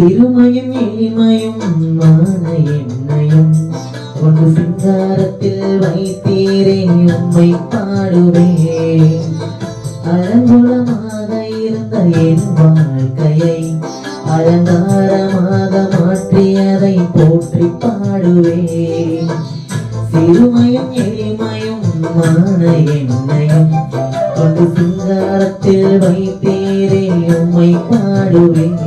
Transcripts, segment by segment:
சிறுமையும் எளிமையும் மான என்னையும் கொண்டு சிங்காரத்தில் வைத்தீரே உம்மை பாடுவேன். அலங்குலமாக இருந்த என் வாழ்க்கையை அலங்காரமாக மாற்றியதை போற்றி பாடுவேன். சிறுமையும் எளிமையும் மான என்னையும் கொண்டு சிங்காரத்தில் வைத்தீரே உம்மை பாடுவேன்.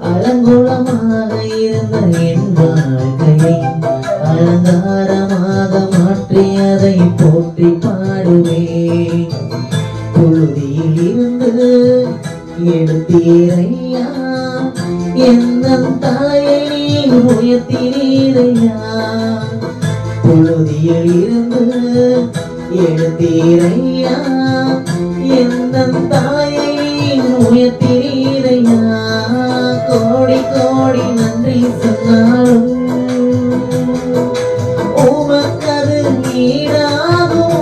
அலங்குலமாக இருந்த என் வாழ்க்கையை அலங்காரமாக மாற்றியதை போற்றி பாடுவேன். புழுதியில் இருந்து எடுத்தீரையா, எந்த தலையை நீர் உயர்த்தினீரையா. புழுதியில் இருந்து எடுத்தீரையா, எந்த தலையை நீர் உயர்த்தினீரையா. கோடி கோடி நன்றி சொன்னாலும் உமக்கது ஈடாகுமோ.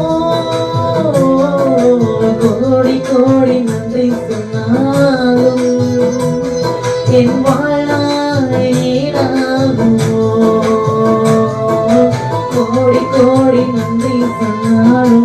கோடி கோடி நன்றி சொன்னாலும் என் வாழ்நாள் ஈடாகுமோ. கோடி கோடி நன்றி சொன்னாலும்